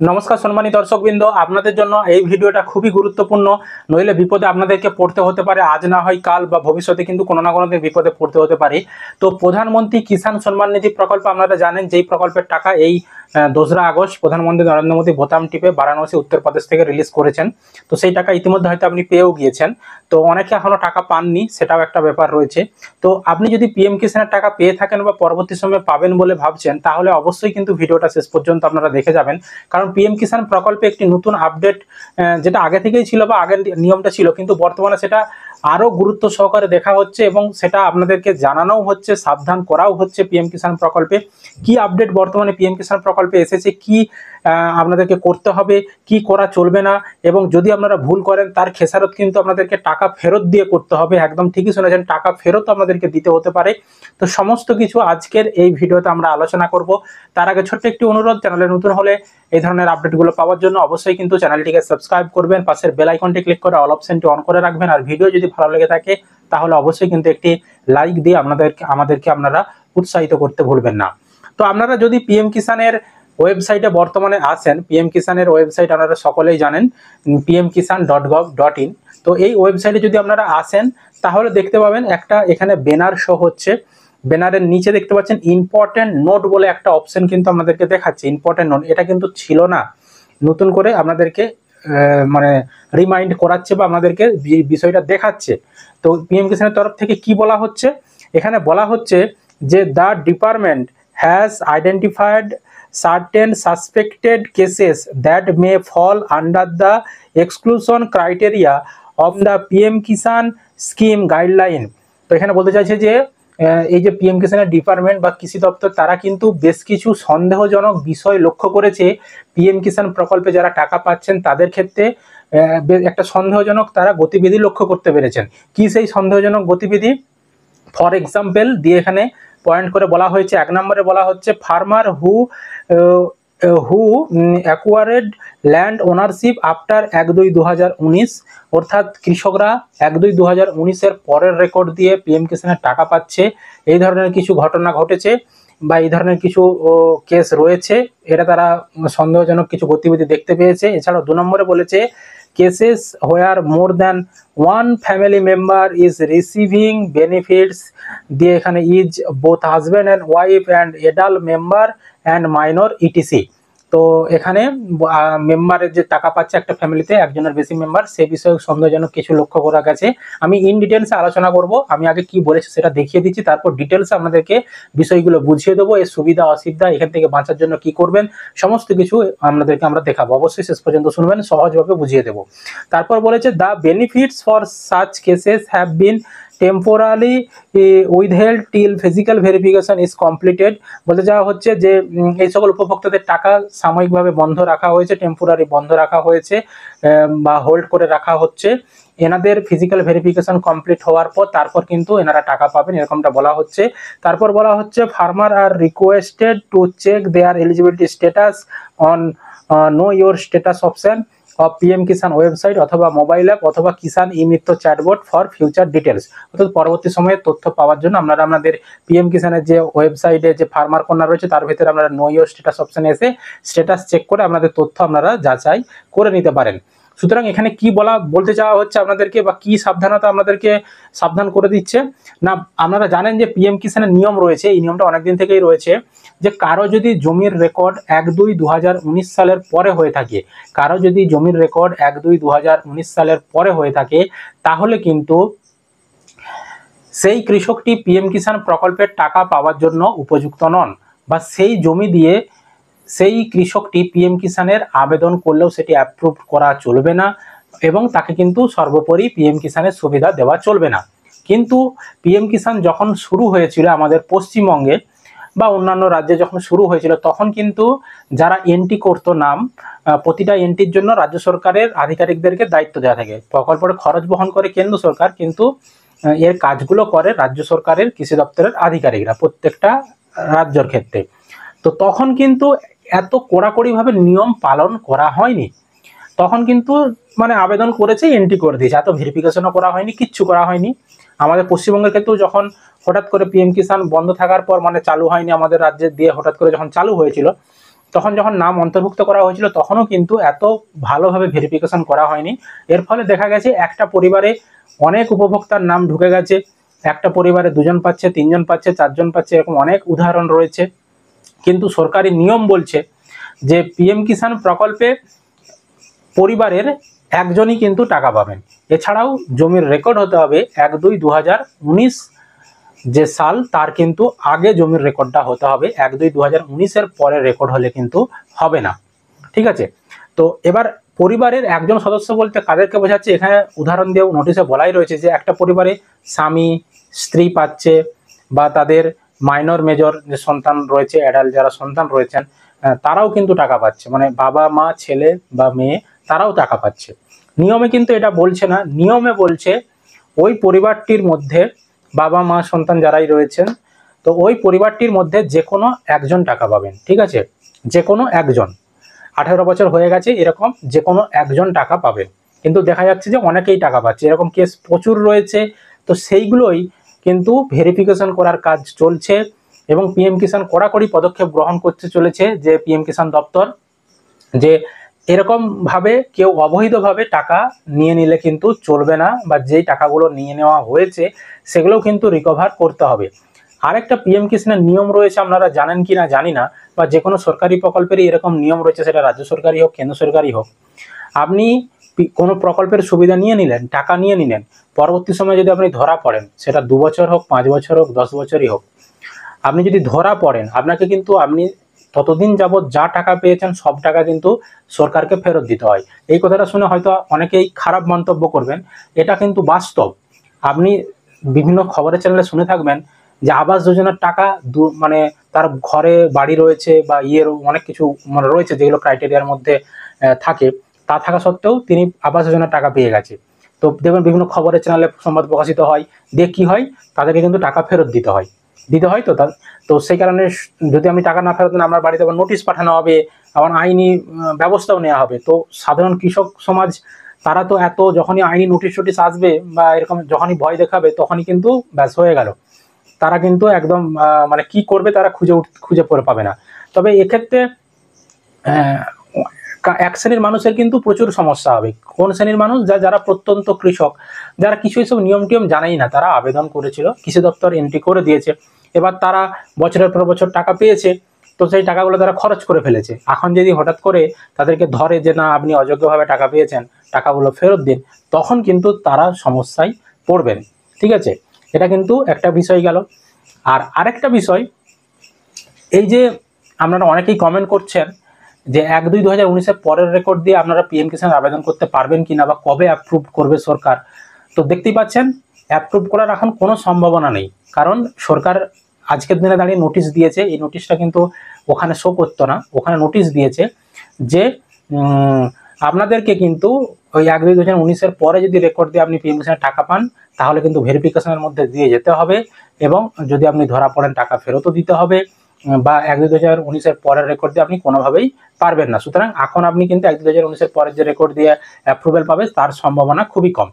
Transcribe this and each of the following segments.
নমস্কার সম্মানিত দর্শকবৃন্দ, আপনাদের জন্য এই ভিডিওটা খুবই গুরুত্বপূর্ণ। নইলে বিপদে আপনাদেরকে পড়তে হতে পারে, আজ না হয় কাল বা ভবিষ্যতে কিন্তু কোনো না কোনো দিন বিপদে পড়তে হতে পারে। তো প্রধানমন্ত্রী কিষাণ সম্মান নিধি প্রকল্প আপনারা জানেন, যেই প্রকল্পের টাকা এই 2রা আগস্ট প্রধানমন্ত্রী নরেন্দ্র মোদী বোতাম টিপে বারাণসী উত্তরপ্রদেশ থেকে রিলিজ করেছেন। তো সেই টাকা ইতিমধ্যে হয়তো আপনি পেয়েও গিয়েছেন। তো অনেকে এখনও টাকা পাননি, সেটাও একটা ব্যাপার রয়েছে। তো আপনি যদি পিএম কিষাণের টাকা পেয়ে থাকেন বা পরবর্তী সময়ে পাবেন বলে ভাবছেন, তাহলে অবশ্যই কিন্তু ভিডিওটা শেষ পর্যন্ত আপনারা দেখে যাবেন। কারণ পিএম কিষাণ প্রকল্পে একটি নতুন আপডেট, যেটা আগে থেকেই ছিল বা আগের নিয়মটা ছিল, কিন্তু বর্তমানে সেটা আরো গুরুত্ব সহকারে দেখা হচ্ছে এবং সেটা আপনাদেরকে জানানোও হচ্ছে, সাবধান করাও হচ্ছে। পিএম কিষাণ প্রকল্পে কি আপডেট বর্তমানে পিএম কিষাণ প্রকল্পে এসেছে, কি আপনাদেরকে করতে হবে, কি করা চলবে না, এবং যদি আপনারা ভুল করেন তার খেসারত কিন্তু আপনাদেরকে টাকা ফেরত দিয়ে করতে হবে। একদম ঠিকই শুনেছেন, টাকা ফেরত আপনাদেরকে দিতে হতে পারে। তো সমস্ত কিছু আজকের এই ভিডিওতে আমরা আলোচনা করব। তার আগে ছোট্ট একটি অনুরোধ, চ্যানেলে নতুন হলে এই ধরনের আপডেটগুলো পাওয়ার জন্য অবশ্যই কিন্তু চ্যানেলটিকে সাবস্ক্রাইব করবেন, পাশের বেল আইকনটি ক্লিক করে অল অপশনটি অন করে রাখবেন। আর ভিডিও যদি ভালো লেগে থাকে তাহলে অবশ্যই কিন্তু একটি লাইক দিয়ে আমাদেরকে আপনারা উৎসাহিত করতে ভুলবেন না। তো আপনারা যদি পিএম কিষাণের ওয়েবসাইটে বর্তমানে আসেন, পিএম কিষাণের ওয়েবসাইট আপনারা সকলেই জানেন, pmkisan.gov.in। তো এই ওয়েবসাইটে যদি আপনারা আসেন তাহলে দেখতে পাবেন একটা এখানে ব্যানার শো হচ্ছে। ব্যানারের নিচে দেখতে পাচ্ছেন ইম্পর্টেন্ট নোট বলে একটা অপশন কিন্তু আপনাদেরকে দেখাচ্ছে। ইম্পর্টেন্ট নোট এটা কিন্তু ছিল না, নতুন করে আপনাদেরকে মানে রিমাইন্ড করাচ্ছে বা আপনাদেরকে বিষয়টা দেখাচ্ছে। তো পিএম কিষাণের তরফ থেকে কি বলা হচ্ছে, এখানে বলা হচ্ছে যে the department has identified certain suspected cases that may fall under the exclusion criteria of the PM Kisan scheme guideline। তো এখানে বলতে চাইছে যে এই যে পিএম কিষাণের ডিপার্টমেন্ট বা কৃষি দপ্তর, তারা কিন্তু বেশ কিছু সন্দেহজনক বিষয় লক্ষ্য করেছে। পিএম কিষাণ প্রকল্পে যারা টাকা পাচ্ছেন তাদের ক্ষেত্রে একটা সন্দেহজনক তারা গতিবিধি লক্ষ্য করতে পেরেছেন। কি সেই সন্দেহজনক গতিবিধি? ফর এক্সাম্পল দিয়ে এখানে পয়েন্ট করে বলা হয়েছে। 1 নম্বরে বলা হচ্ছে farmer who acquired land ownership after 1/2/2019, অর্থাৎ কৃষকরা 1/2/2019-এর পরের রেকর্ড দিয়ে পিএম কিষাণের টাকা পাচ্ছে। এই ধরনের কিছু ঘটনা ঘটেছে বা এই ধরনের কিছু কেস রয়েছে, এটা তারা সন্দেহজনক কিছু গতিবিধি দেখতে পেয়েছে। এছাড়াও 2 নম্বরে বলেছে cases where more than one family member is receiving benefits দিয়ে এখানে is both husband and wife and adult member and minor etc। তো এখানে মেম্বারের যে টাকা পাচ্ছে একটা ফ্যামিলিতে একজনের বেশি মেম্বার, সে বিষয়ে সন্দেহজনক কিছু লক্ষ্য করা গেছে। আমি ইন ডিটেলসে আলোচনা করব, আমি আগে কি বলেছি সেটা দেখিয়ে দিচ্ছি, তারপর ডিটেলসে আপনাদেরকে বিষয়গুলো বুঝিয়ে দেবো। এর সুবিধা অসুবিধা, এখান থেকে বাঁচার জন্য কি করবেন, সমস্ত কিছু আপনাদেরকে আমরা দেখাবো। অবশ্যই শেষ পর্যন্ত শুনবেন, সহজভাবে বুঝিয়ে দেবো। তারপর বলেছে the benefits for such cases have been temporarily withheld till physical verification is completed. বলতে যাওয়া হচ্ছে যে এই সকল উপভোক্তাদের টাকা সাময়িকভাবে বন্ধ রাখা হয়েছে, টেম্পোরারি বন্ধ রাখা হয়েছে বা হোল্ড করে রাখা হচ্ছে। এনাদের ফিজিক্যাল ভেরিফিকেশন কমপ্লিট হওয়ার পর তারপর কিন্তু এনারা টাকা পাবেন, এরকমটা বলা হচ্ছে। তারপর বলা হচ্ছে farmer are requested to check their eligibility status on know your status option of PM Kisan website অথবা মোবাইল অ্যাপ অথবা Kisan e Mitra chatbot for future details. অর্থাৎ পরবর্তী সময়ে তথ্য পাওয়ার জন্য আপনারা আমাদের পিএম কিষাণের যে ওয়েবসাইটে যে ফার্মার কর্নার রয়েছে তার ভিতরে আপনারা নো ইয়োর স্ট্যাটাস অপশনে এসে স্ট্যাটাস চেক করে আপনাদের তথ্য আপনারা যাচাই করে নিতে পারেন। সুতরাং এখানে কি বলতে চাওয়া হচ্ছে আপনাদেরকে, বা কি সাবধানতা আপনাদেরকে সাবধান করে দিচ্ছে না, আপনারা জানেন যে পিএম কিষাণের নিয়ম রয়েছে, এই নিয়মটা অনেকদিন থেকেই রয়েছে যে কারো যদি জমির রেকর্ড 1/2/2019 সালের পরে হয়ে থাকে, কারো যদি জমির রেকর্ড 1/2/2019 সালের পরে হয়ে থাকে, তাহলে কিন্তু সেই কৃষকটি পিএম কিষাণ প্রকল্পের টাকা পাওয়ার জন্য উপযুক্ত নন, বা সেই জমি দিয়ে সেই কৃষকটি পিএম কিষাণের আবেদন করলেও সেটি অ্যাপ্রুভ করা চলবে না এবং তাকে কিন্তু সর্বোপরি পিএম কিষাণের সুবিধা দেওয়া চলবে না। কিন্তু পিএম কিষাণ যখন শুরু হয়েছিল আমাদের পশ্চিমবঙ্গে বা অন্যান্য রাজ্যে যখন শুরু হয়েছিল, তখন কিন্তু যারা এন্ট্রি করতো নাম, প্রতিটা এন্ট্রির জন্য রাজ্য সরকারের আধিকারিকদেরকে দায়িত্ব দেওয়া থাকে। প্রকল্পের খরচ বহন করে কেন্দ্র সরকার, কিন্তু এর কাজগুলো করে রাজ্য সরকারের কৃষি দপ্তরের আধিকারিকরা প্রত্যেকটা রাজ্যের ক্ষেত্রে। তো তখন কিন্তু এত কড়াকড়িভাবে নিয়ম পালন করা হয়নি, তখন কিন্তু মানে আবেদন করেছে এন্ট্রি করে দিয়েছে, এত ভেরিফিকেশনও করা হয়নি, কিচ্ছু করা হয়নি। আমাদের পশ্চিমবঙ্গের ক্ষেত্রেও যখন হঠাৎ করে পিএম কিষাণ বন্ধ থাকার পর, মানে চালু হয়নি আমাদের রাজ্যে দিয়ে, হঠাৎ করে যখন চালু হয়েছিল তখন যখন নাম অন্তর্ভুক্ত করা হয়েছিল তখনও কিন্তু এত ভালোভাবে ভেরিফিকেশন করা হয়নি। এর ফলে দেখা গেছে একটা পরিবারে অনেক উপভোক্তার নাম ঢুকে গেছে, একটা পরিবারে 2জন পাচ্ছে, 3জন পাচ্ছে, 4জন পাচ্ছে, এরকম অনেক উদাহরণ রয়েছে। কিন্তু সরকারি নিয়ম বলছে যে পিএম কিষাণ প্রকল্পে পরিবারের একজনই কিন্তু টাকা পাবেন। এছাড়াও জমির রেকর্ড হতে হবে 1-2-2019 যে সাল তার কিন্তু আগে জমির রেকর্ডটা হতে হবে, 1-2-2019 পরের রেকর্ড হলে কিন্তু হবে না। ঠিক আছে, তো এবার পরিবারের একজন সদস্য বলতে কাদেরকে বোঝাচ্ছে, এখানে উদাহরণ দিয়েও নোটিশে বলাই রয়েছে যে একটা পরিবারে স্বামী স্ত্রী পাচ্ছে, বা তাদের মাইনর মেজর যে সন্তান রয়েছে, অ্যাডাল্ট যারা সন্তান রয়েছেন তারাও কিন্তু টাকা পাচ্ছে, মানে বাবা মা ছেলে বা মেয়ে তারাও টাকা পাচ্ছে। নিয়মে কিন্তু এটা বলছে না, নিয়মে বলছে ওই পরিবারটির মধ্যে বাবা মা সন্তান যারাই রয়েছেন, তো ওই পরিবারটির মধ্যে যে কোনো একজন টাকা পাবেন। ঠিক আছে, যে কোনো একজন, 18 বছর হয়ে গেছে এরকম যে কোনো একজন টাকা পাবেন। কিন্তু দেখা যাচ্ছে যে অনেকেই টাকা পাচ্ছে, এরকম কেস প্রচুর রয়েছে। তো সেইগুলোই কিন্তু ভেরিফিকেশন করার কাজ চলছে, এবং পিএম কিষাণ কড়াকড়ি পদক্ষেপ গ্রহণ করতে চলেছে যে পিএম কিষাণ দপ্তর, যে এরকম ভাবে কেউ অবৈধভাবে টাকা নিয়ে নিলে কিন্তু চলবে না, বা যেই টাকাগুলো নিয়ে নেওয়া হয়েছে সেগুলোও কিন্তু রিকভার করতে হবে। আরেকটা পিএম কিষাণের নিয়ম রয়েছে, আপনারা জানেন কি না জানি না, বা যে কোনো সরকারি প্রকল্পেরই এরকম নিয়ম রয়েছে, সেটা রাজ্য সরকারি হোক কেন্দ্র সরকারি হোক। আপনি কোনো প্রকল্পের সুবিধা নিয়ে নিলেন, টাকা নিয়ে নিলেন, পরবর্তী সময় যদি আপনি ধরা পড়েন, সেটা 2 বছর হোক, 5 বছর হোক, 10 বছরই হোক, আপনি যদি ধরা পড়েন আপনাকে কিন্তু আপনি ততদিন যাবৎ যা টাকা পেয়েছেন সব টাকা কিন্তু সরকারকে ফেরত দিতে হয়। এই কথাটা শুনে হয়তো অনেকেই খারাপ মন্তব্য করবেন, এটা কিন্তু বাস্তব। আপনি বিভিন্ন খবরের চ্যানেলে শুনে থাকবেন যে আবাস যোজনার টাকা মানে তার ঘরে বাড়ি রয়েছে বা ইয়ের অনেক কিছু মানে রয়েছে যেগুলো ক্রাইটেরিয়ার মধ্যে থাকে, তা থাকা সত্ত্বেও তিনি আবাস যোজনার টাকা পেয়ে গেছে। তো দেখবেন বিভিন্ন খবরের চ্যানেলে সংবাদ প্রকাশিত হয়, দিয়ে কি হয়, তাদেরকে কিন্তু টাকা ফেরত দিতে হয়। তো তো সেই কারণে যদি আমি টাকা না ফেরত দিন, আমার বাড়িতে আবার নোটিশ পাঠানো হবে, আবার আইনি ব্যবস্থাও নেওয়া হবে। তো সাধারণ কৃষক সমাজ তারা তো এত, যখনই আইনি নোটিশ টোটিশ আসবে বা এরকম যখনই ভয় দেখাবে তখনই কিন্তু ব্যাস হয়ে গেল, তারা কিন্তু একদম মানে কি করবে তারা খুঁজে পড়ে পাবে না। তবে এক্ষেত্রে এক শ্রেণীর মানুষের কিন্তু প্রচুর সমস্যা হবে। কোন শ্রেণীর মানুষ? যারা প্রত্যন্ত কৃষক, যারা কিছু এসব নিয়ম টিয়ম জানাই না, তারা আবেদন করেছিল, কৃষি দপ্তর এন্ট্রি করে দিয়েছে, এবার তারা বছরের পর বছর টাকা পেয়েছে, তো সেই টাকাগুলো তারা খরচ করে ফেলেছে। এখন যদি হঠাৎ করে তাদেরকে ধরে যে না আপনি অযোগ্যভাবে টাকা পেয়েছেন, টাকাগুলো ফেরত দিন, তখন কিন্তু তারা সমস্যায় পড়বেন। ঠিক আছে, এটা কিন্তু একটা বিষয় গেল। আর আরেকটা বিষয়, এই যে আপনারা অনেকেই কমেন্ট করছেন যে 1-2-2019 পরের রেকর্ড দিয়ে আপনারা পিএম কিষাণ আবেদন করতে পারবেন কিনা, বা কবে অ্যাপ্রুভ করবে সরকার। তো দেখতেই পাচ্ছেন অ্যাপ্রুভ করার এখন কোনো সম্ভাবনা নেই, কারণ সরকার আজকের দিনে দাঁড়িয়ে নোটিশ দিয়েছে। এই নোটিশটা কিন্তু ওখানে শো করতো না, ওখানে নোটিশ দিয়েছে যে আপনাদেরকে কিন্তু ওই 1-2-2019 পরে যদি রেকর্ড দিয়ে আপনি পিএম কিষাণের টাকা পান, তাহলে কিন্তু ভেরিফিকেশনের মধ্যে দিয়ে যেতে হবে, এবং যদি আপনি ধরা পড়েন টাকা ফেরতও দিতে হবে, বা 1-2-2019 পরের রেকর্ড দিয়ে আপনি কোনোভাবেই পারবেন না। সুতরাং এখন আপনি কিন্তু 1-2-2019 পরের যে রেকর্ড দিয়ে অ্যাপ্রুভেল পাবে তার সম্ভাবনা খুবই কম।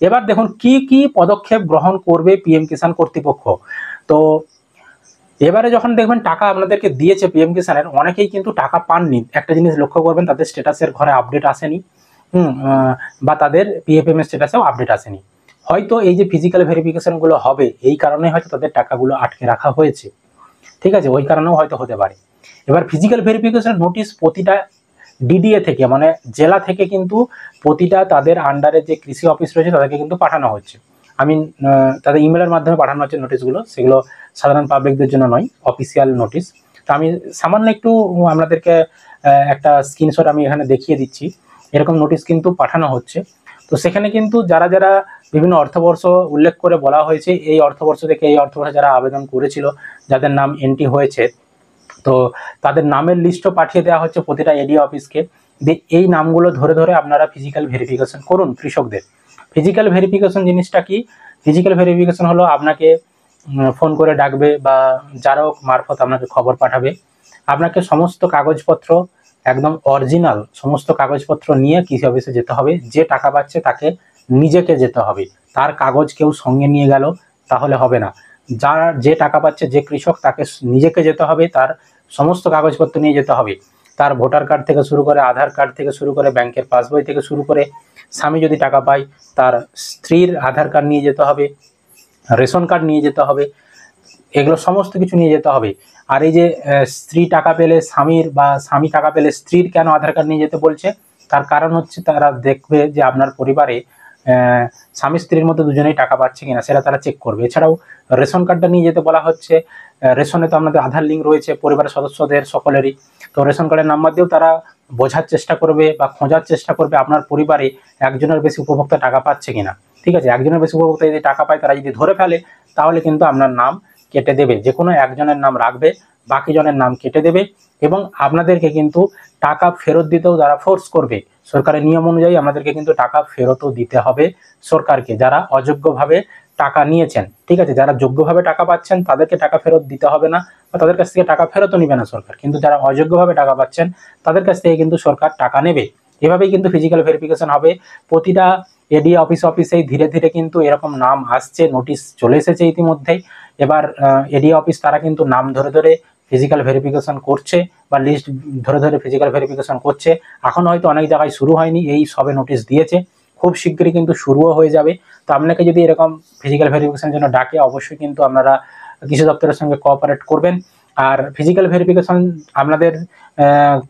এবার দেখুন কি কি পদক্ষেপ গ্রহণ করবে পিএম কিষাণ কর্তৃপক্ষ। তো এবারে যখন দেখবেন টাকা আপনাদেরকে দিয়েছে পিএম কিষাণের, অনেকেই কিন্তু টাকা পাননি। একটা জিনিস লক্ষ্য করবেন, তাদের স্ট্যাটাসের ঘরে আপডেট আসেনি, বা তাদের পিএফএম এর স্ট্যাটাসেও আপডেট আসেনি। হয়তো এই যে ফিজিক্যাল ভেরিফিকেশনগুলো হবে, এই কারণে হয়তো তাদের টাকাগুলো আটকে রাখা হয়েছে। ঠিক আছে, ওই কারণেও হয়তো হতে পারে। এবার ফিজিক্যাল ভেরিফিকেশন নোটিশ প্রতিটা ডিডিএ থেকে, মানে জেলা থেকে কিন্তু প্রতিটা তাদের আন্ডারে যে কৃষি অফিস রয়েছে তাদেরকে কিন্তু পাঠানো হচ্ছে। আমি তাদের ইমেলের মাধ্যমে পাঠানো হচ্ছে নোটিশগুলো, সেগুলো সাধারণ পাবলিকদের জন্য নয়, অফিসিয়াল নোটিশ। তো আমি সামান্য একটু আপনাদেরকে একটা স্ক্রিনশট আমি এখানে দেখিয়ে দিচ্ছি। এরকম নোটিশ কিন্তু পাঠানো হচ্ছে। তো সেখানে কিন্তু যারা যারা বিভিন্ন অর্থবর্ষ উল্লেখ করে বলা হয়েছে, এই অর্থবর্ষ থেকে এই অর্থবর্ষে যারা আবেদন করেছিল, যাদের নাম এন্ট্রি হয়েছে, তো তাদের নামের লিস্টও পাঠিয়ে দেওয়া হচ্ছে প্রতিটা এডি অফিসকে। এই নামগুলো ধরে ধরে আপনারা ফিজিক্যাল ভেরিফিকেশন করুন কৃষকদের। ফিজিক্যাল ভেরিফিকেশন জিনিসটা কি? ফিজিক্যাল ভেরিফিকেশন হলো আপনাকে ফোন করে ডাকবে বা জারক মারফত আপনাকে খবর পাঠাবে, আপনাকে সমস্ত কাগজপত্র একদম অরিজিনাল সমস্ত কাগজপত্র নিয়ে কৃষি অফিসে যেতে হবে। যে টাকা পাচ্ছে তাকে নিজেকে যেতে হবে, তার কাগজ কেউ সঙ্গে নিয়ে গেল তাহলে হবে না। যারা যে টাকা পাচ্ছে, যে কৃষক, তাকে নিজেকে যেতে হবে, তার সমস্ত কাগজপত্র নিয়ে যেতে হবে। তার ভোটার কার্ড থেকে শুরু করে, আধার কার্ড থেকে শুরু করে, ব্যাংকের পাসবই থেকে শুরু করে, স্বামী যদি টাকা পায় তার স্ত্রীর আধার কার্ড নিয়ে যেতে হবে, রেশন কার্ড নিয়ে যেতে হবে, এগুলো সমস্ত কিছু নিয়ে যেতে হবে। আর এই যে স্ত্রী টাকা পেলে স্বামীর বা স্বামী টাকা পেলে স্ত্রীর কেন আধার কার্ড নিয়ে যেতে বলছে, তার কারণ হচ্ছে তারা দেখবে যে আপনার পরিবারে স্বামী স্ত্রীর মধ্যে দুজনেই টাকা পাচ্ছে কিনা সেটা তারা চেক করবে। এছাড়াও রেশন কার্ডটা নিয়ে যেতে বলা হচ্ছে, রেশনে তো আমাদের আধার লিঙ্ক রয়েছে পরিবারের সদস্যদের সকলেরই, তো রেশন কার্ডের নাম্বার দিয়েও তারা বোঝার চেষ্টা করবে বা খোঁজার চেষ্টা করবে আপনার পরিবারে একজনের বেশি উপভোক্তা টাকা পাচ্ছে কিনা। ঠিক আছে, একজনের বেশি উপভোক্তা যদি টাকা পায় তারা যদি ধরে ফেলে তাহলে কিন্তু আপনার নাম কেটে দেবে, যে কোনো একজনের নাম রাখবে, বাকি জনের নাম কেটে দেবে এবং আপনাদেরকে কিন্তু টাকা ফেরত দিতেও তারা ফোর্স করবে। সরকারের নিয়ম অনুযায়ী আমাদেরকে কিন্তু টাকা ফেরতও দিতে হবে সরকারকে, যারা অযোগ্যভাবে টাকা নিয়েছেন। ঠিক আছে, যারা যোগ্যভাবে টাকা পাচ্ছেন তাদেরকে টাকা ফেরত দিতে হবে না বা তাদের কাছ থেকে টাকা ফেরতও নেবে না সরকার, কিন্তু যারা অযোগ্যভাবে টাকা পাচ্ছেন তাদের কাছ থেকে কিন্তু সরকার টাকা নেবে। এভাবেই কিন্তু ফিজিক্যাল ভেরিফিকেশন হবে। প্রতিটা এডিএ অফিসেই ধীরে ধীরে কিন্তু এরকম নাম আসছে, নোটিশ চলে এসেছে ইতিমধ্যেই। এবার এডিএ অফিস তারা কিন্তু নাম ধরে ধরে ফিজিক্যাল ভেরিফিকেশন করছে বা লিস্ট ধরে ধরে ফিজিক্যাল ভেরিফিকেশন করছে। এখন হয়তো অনেক জায়গায় শুরু হয়নি, এই সবে নোটিশ দিয়েছে, খুব শীঘ্রই কিন্তু শুরুও হয়ে যাবে। তো আপনাকে যদি এরকম ফিজিক্যাল ভেরিফিকেশনের জন্য ডাকে অবশ্যই কিন্তু আপনারা কৃষি দপ্তরের সঙ্গে কোঅপারেট করবেন। আর ফিজিক্যাল ভেরিফিকেশন আপনাদের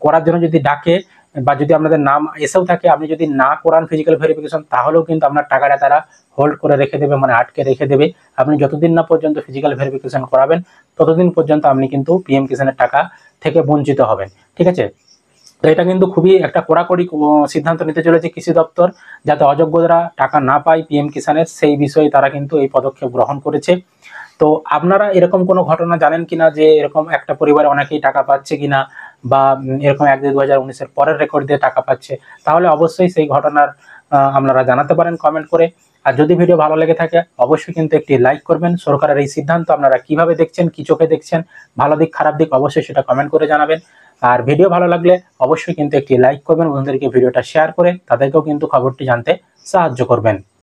করার জন্য যদি ডাকে বা যদি আপনাদের নাম এসেও থাকে, আপনি যদি না করান ফিজিক্যাল ভেরিফিকেশন তাহলেও কিন্তু আপনার টাকাটা তারা হোল্ড করে রেখে দেবে, মানে আটকে রেখে দেবে। আপনি যতদিন না পর্যন্ত ফিজিক্যাল ভেরিফিকেশন করাবেন ততদিন পর্যন্ত আপনি কিন্তু পিএম কিষাণের টাকা থেকে বঞ্চিত হবেন। ঠিক আছে, তো এটা কিন্তু খুবই একটা কড়াকড়ি সিদ্ধান্ত নিতে চলেছে কৃষি দপ্তর, যাতে অযোগ্যরা টাকা না পায় পিএম কিষাণের, সেই বিষয়ে তারা কিন্তু এই পদক্ষেপ গ্রহণ করেছে। তো আপনারা এরকম কোনো ঘটনা জানেন কিনা যে এরকম একটা পরিবারে অনেকেই টাকা পাচ্ছে কিনা, বা এরকম 1-2-2019-এর পরের রেকর্ড দিয়ে টাকা পাচ্ছে, তাহলে অবশ্যই সেই ঘটনার আপনারা জানাতে পারেন কমেন্ট করে। আর যদি ভিডিও ভালো লেগে থাকে অবশ্যই কিন্তু একটি লাইক করবেন। সরকারের এই সিদ্ধান্ত আপনারা কিভাবে দেখছেন, কি চোখে দেখছেন, ভালো দিক খারাপ দিক অবশ্যই সেটা কমেন্ট করে জানাবেন। আর ভিডিও ভালো লাগলে অবশ্যই কিন্তু একটি লাইক করবেন, বন্ধুদেরকে ভিডিওটা শেয়ার করে তাদেরকেও কিন্তু খবরটি জানতে সাহায্য করবেন।